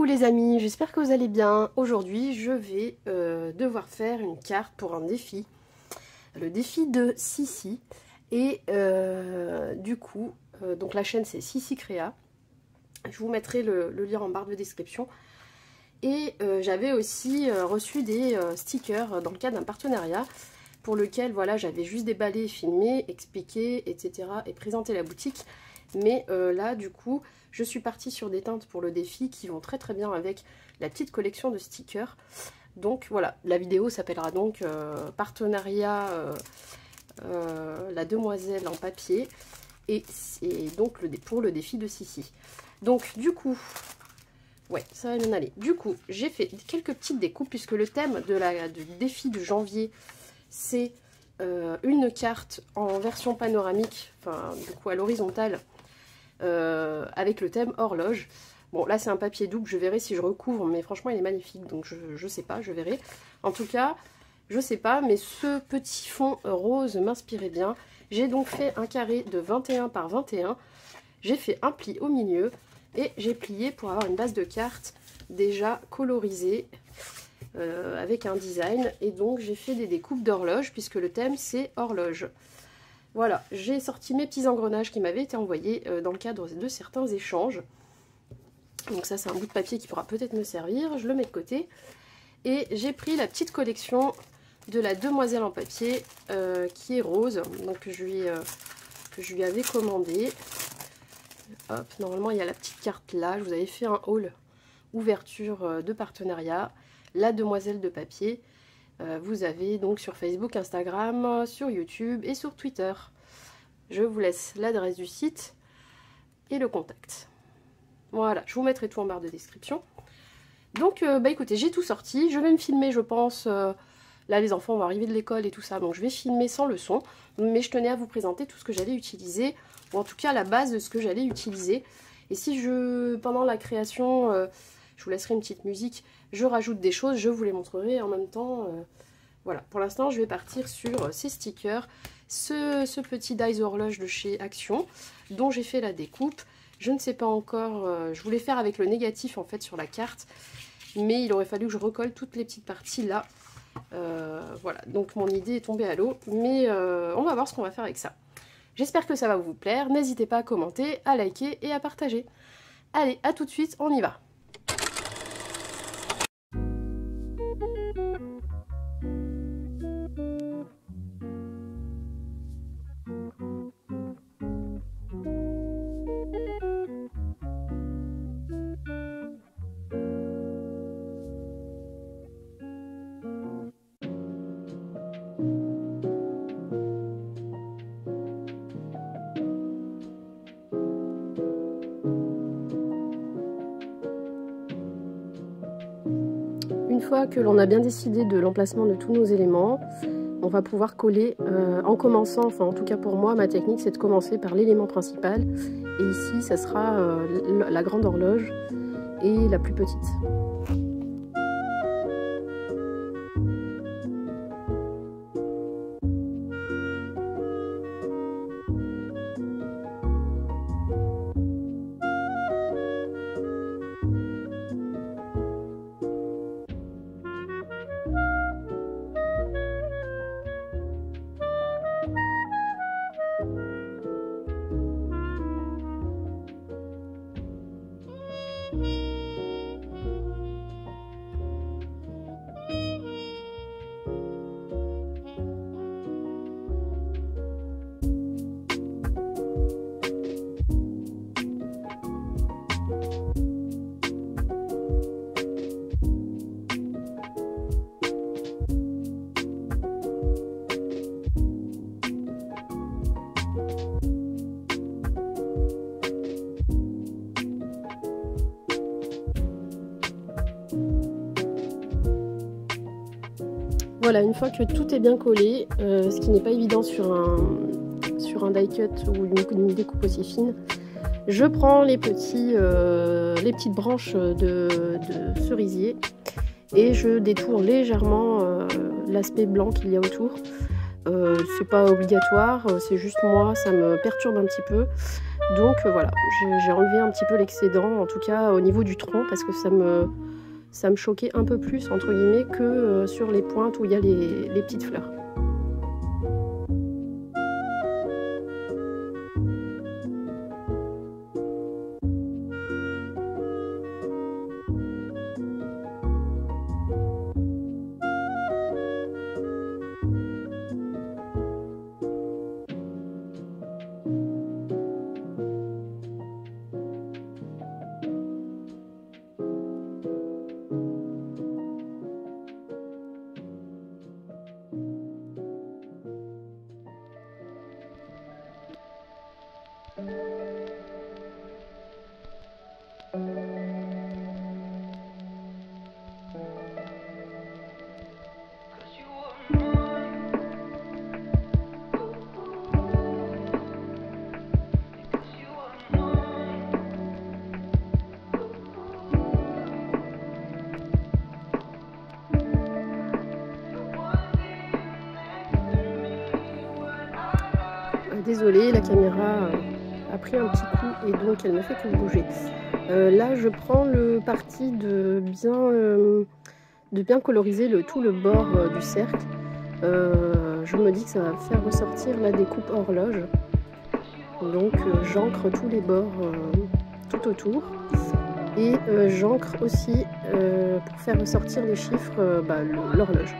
Coucou les amis, j'espère que vous allez bien. Aujourd'hui, je vais devoir faire une carte pour un défi. Le défi de Sissi. Et du coup, donc la chaîne c'est Sissi Créa. Je vous mettrai le lien en barre de description. Et j'avais aussi reçu des stickers dans le cadre d'un partenariat pour lequel voilà, j'avais juste déballé, filmé, expliqué, etc. et présenté la boutique. Mais là, du coup, je suis partie sur des teintes pour le défi qui vont très très bien avec la petite collection de stickers. Donc voilà, la vidéo s'appellera donc partenariat la demoiselle en papier. Et c'est donc pour le défi de Sissi. Donc du coup, ouais, ça va bien aller. Du coup, j'ai fait quelques petites découpes puisque le thème du défi de janvier, c'est une carte en version panoramique, enfin du coup à l'horizontale, avec le thème horloge. Bon là c'est un papier double, je verrai si je recouvre, mais franchement il est magnifique, donc je sais pas, je verrai. En tout cas, je sais pas, mais ce petit fond rose m'inspirait bien. J'ai donc fait un carré de 21 par 21, j'ai fait un pli au milieu, et j'ai plié pour avoir une base de carte déjà colorisée, avec un design, et donc j'ai fait des découpes d'horloge, puisque le thème c'est horloge. Voilà, j'ai sorti mes petits engrenages qui m'avaient été envoyés dans le cadre de certains échanges. Donc ça c'est un bout de papier qui pourra peut-être me servir, je le mets de côté. Et j'ai pris la petite collection de la demoiselle en papier qui est rose, donc que je lui avais commandé. Hop, normalement il y a la petite carte là, je vous avais fait un haul ouverture de partenariat, la demoiselle de papier. Vous avez donc sur Facebook, Instagram, sur YouTube et sur Twitter. Je vous laisse l'adresse du site et le contact. Voilà, je vous mettrai tout en barre de description. Donc, bah écoutez, j'ai tout sorti. Je vais me filmer, je pense. Là, les enfants vont arriver de l'école et tout ça. Donc, je vais filmer sans le son. Mais je tenais à vous présenter tout ce que j'allais utiliser. Ou en tout cas, la base de ce que j'allais utiliser. Et si pendant la création, je vous laisserai une petite musique, je rajoute des choses, je vous les montrerai en même temps. Voilà, pour l'instant, je vais partir sur ces stickers, ce petit dies horloge de chez Action, dont j'ai fait la découpe. Je ne sais pas encore, je voulais faire avec le négatif en fait sur la carte, mais il aurait fallu que je recolle toutes les petites parties là. Voilà, donc mon idée est tombée à l'eau, mais on va voir ce qu'on va faire avec ça. J'espère que ça va vous plaire, n'hésitez pas à commenter, à liker et à partager. Allez, à tout de suite, on y va. Une fois que l'on a bien décidé de l'emplacement de tous nos éléments, on va pouvoir coller en commençant, enfin en tout cas pour moi, ma technique c'est de commencer par l'élément principal. Et ici, ça sera la grande horloge et la plus petite. Voilà, une fois que tout est bien collé, ce qui n'est pas évident sur un die cut ou une découpe aussi fine, je prends les petites branches de cerisier et je détourne légèrement l'aspect blanc qu'il y a autour. C'est pas obligatoire, c'est juste moi, ça me perturbe un petit peu. Donc voilà, j'ai enlevé un petit peu l'excédent, en tout cas au niveau du tronc, parce que ça me choquait un peu plus, entre guillemets, que sur les pointes où il y a les petites fleurs. Désolée, la caméra a pris un petit coup et donc elle ne fait que bouger. Là, je prends le parti de bien coloriser tout le bord du cercle. Je me dis que ça va faire ressortir la découpe horloge. Donc j'encre tous les bords tout autour. Et j'encre aussi pour faire ressortir les chiffres l'horloge.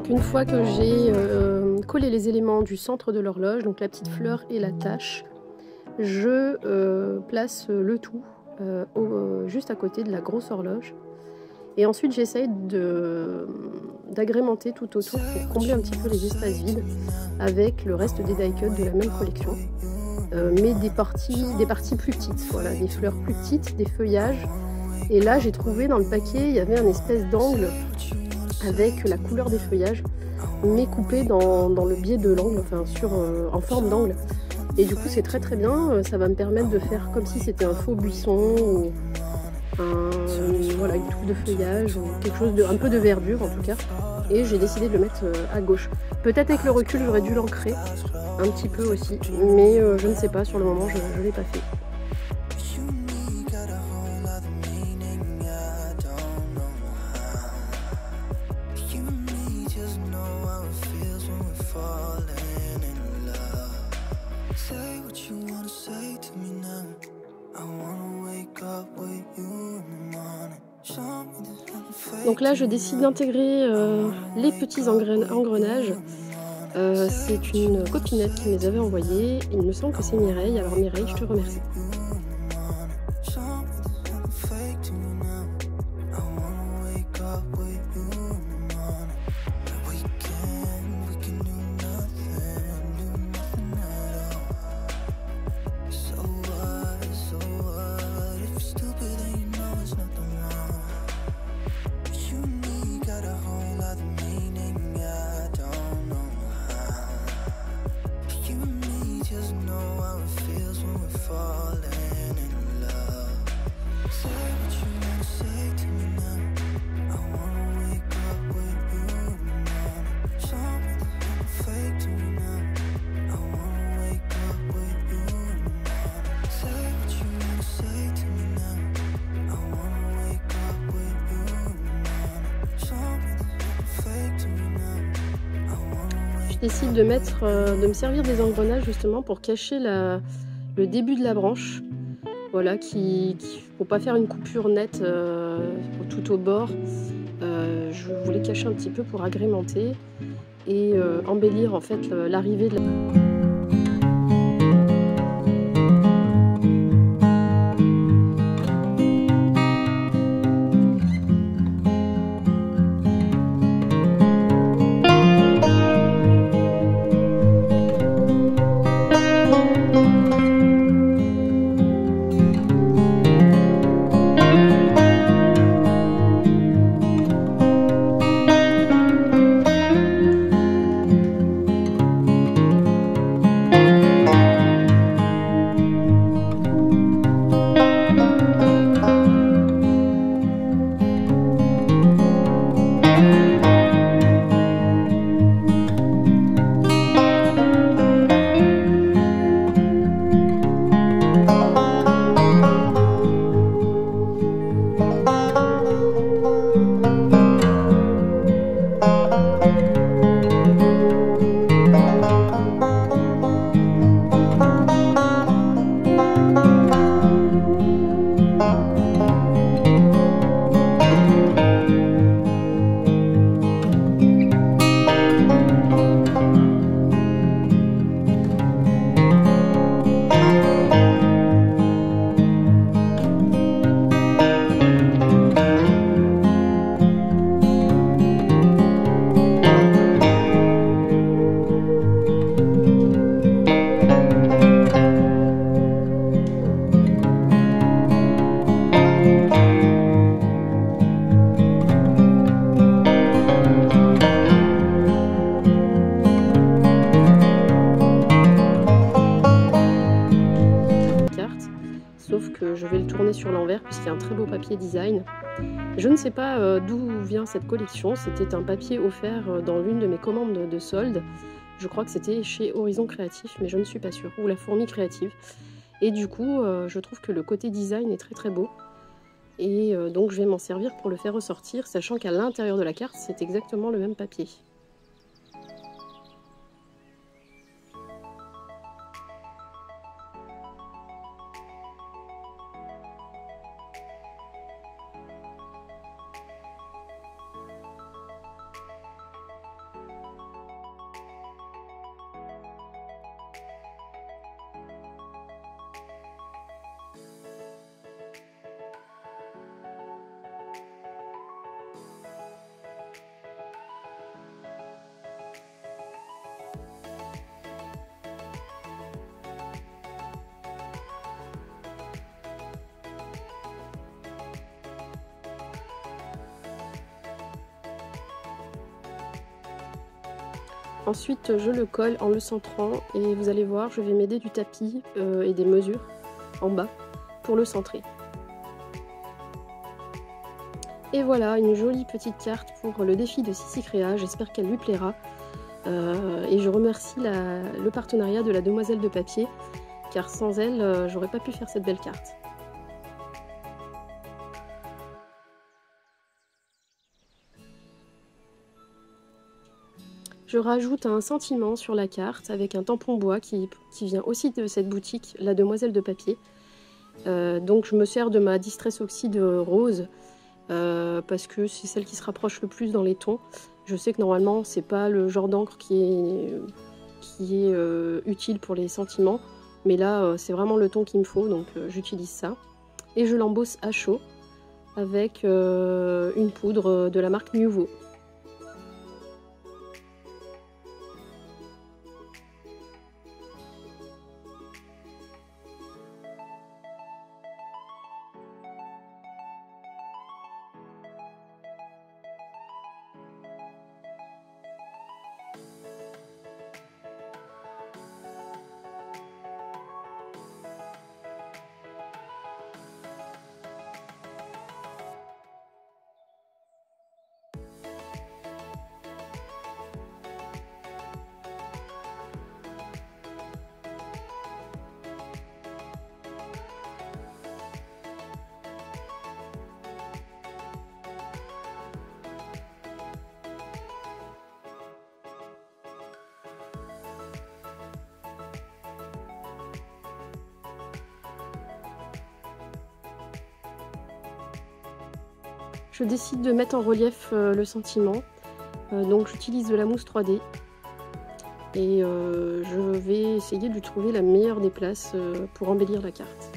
Une fois que j'ai collé les éléments du centre de l'horloge, donc la petite fleur et la tache, je place le tout juste à côté de la grosse horloge. Et ensuite j'essaye d'agrémenter tout autour pour combler un petit peu les espaces vides avec le reste des die cuts de la même collection. Mais des parties plus petites, voilà, des fleurs plus petites, des feuillages. Et là j'ai trouvé dans le paquet, il y avait un espèce d'angle avec la couleur des feuillages, mais coupé dans le biais de l'angle, enfin en forme d'angle. Et du coup c'est très très bien, ça va me permettre de faire comme si c'était un faux buisson ou voilà, une touffe de feuillage ou quelque chose un peu de verdure en tout cas. Et j'ai décidé de le mettre à gauche. Peut-être avec le recul j'aurais dû l'ancrer un petit peu aussi, mais je ne sais pas, sur le moment je ne l'ai pas fait. Donc là je décide d'intégrer les petits engrenages. C'est une copinette qui me les avait envoyés. Il me semble que c'est Mireille. Alors Mireille, je te remercie. décide de me servir des engrenages justement pour cacher le début de la branche. Voilà, pour pas faire une coupure nette tout au bord. Je voulais cacher un petit peu pour agrémenter et embellir en fait l'arrivée de la... Sauf que je vais le tourner sur l'envers puisqu'il y a un très beau papier design. Je ne sais pas d'où vient cette collection, c'était un papier offert dans l'une de mes commandes de solde. Je crois que c'était chez Horizon Créatif, mais je ne suis pas sûre, ou La Fourmi Créative. Et du coup, je trouve que le côté design est très très beau. Et donc je vais m'en servir pour le faire ressortir, sachant qu'à l'intérieur de la carte, c'est exactement le même papier. Ensuite, je le colle en le centrant et vous allez voir, je vais m'aider du tapis et des mesures en bas pour le centrer. Et voilà, une jolie petite carte pour le défi de Sissi Créa, j'espère qu'elle lui plaira. Et je remercie le partenariat de la Demoiselle de Papier, car sans elle, j'aurais pas pu faire cette belle carte. Je rajoute un sentiment sur la carte avec un tampon bois qui vient aussi de cette boutique, la Demoiselle de Papier. Donc je me sers de ma Distress Oxide rose parce que c'est celle qui se rapproche le plus dans les tons. Je sais que normalement c'est pas le genre d'encre qui est utile pour les sentiments, mais là c'est vraiment le ton qu'il me faut, donc j'utilise ça. Et je l'embosse à chaud avec une poudre de la marque Nuvo. je décide de mettre en relief le sentiment. Donc j'utilise de la mousse 3D. Et je vais essayer de lui trouver la meilleure des places pour embellir la carte.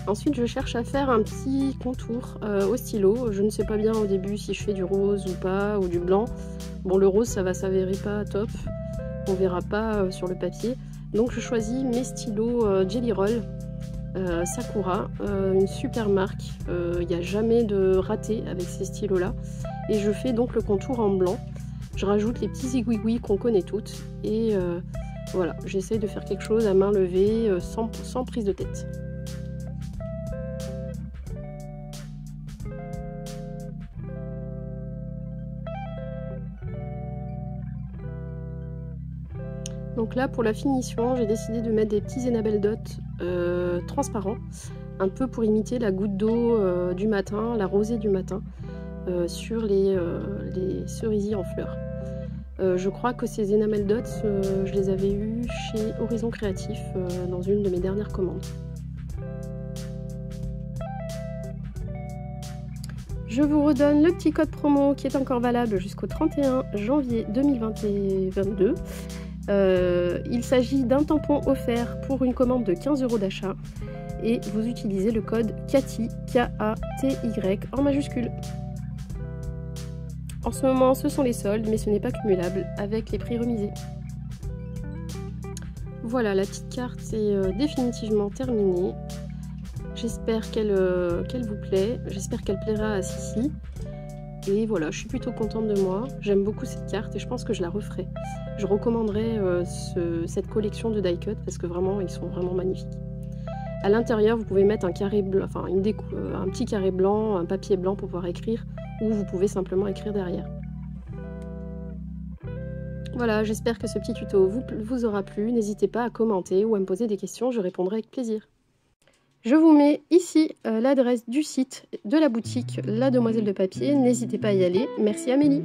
Ensuite, je cherche à faire un petit contour au stylo. Je ne sais pas bien au début si je fais du rose ou pas, ou du blanc. Bon, le rose, ça va s'avérer pas top. On verra pas sur le papier. Donc, je choisis mes stylos Jelly Roll Sakura, une super marque. Il n'y a jamais de raté avec ces stylos-là. Et je fais donc le contour en blanc. Je rajoute les petits aiguilles qu'on connaît toutes. Et voilà, j'essaye de faire quelque chose à main levée, sans prise de tête. Donc là, pour la finition, j'ai décidé de mettre des petits Enamel Dots transparents, un peu pour imiter la goutte d'eau du matin, la rosée du matin, sur les cerisiers en fleurs. Je crois que ces Enamel Dots, je les avais eus chez Horizon Créatif dans une de mes dernières commandes. Je vous redonne le petit code promo qui est encore valable jusqu'au 31 janvier 2022. Il s'agit d'un tampon offert pour une commande de 15 € d'achat et vous utilisez le code KATY, K-A-T-Y en majuscule. En ce moment, ce sont les soldes, mais ce n'est pas cumulable avec les prix remisés. Voilà, la petite carte est définitivement terminée. J'espère qu'elle vous plaît, j'espère qu'elle plaira à Sissi. Et voilà, je suis plutôt contente de moi, j'aime beaucoup cette carte et je pense que je la referai. Je recommanderais cette collection de die cut parce que vraiment, ils sont vraiment magnifiques. À l'intérieur, vous pouvez mettre un carré blanc, enfin un petit carré blanc, un papier blanc pour pouvoir écrire, ou vous pouvez simplement écrire derrière. Voilà, j'espère que ce petit tuto vous aura plu. N'hésitez pas à commenter ou à me poser des questions, je répondrai avec plaisir. Je vous mets ici l'adresse du site de la boutique La Demoiselle de Papier. N'hésitez pas à y aller. Merci Amélie.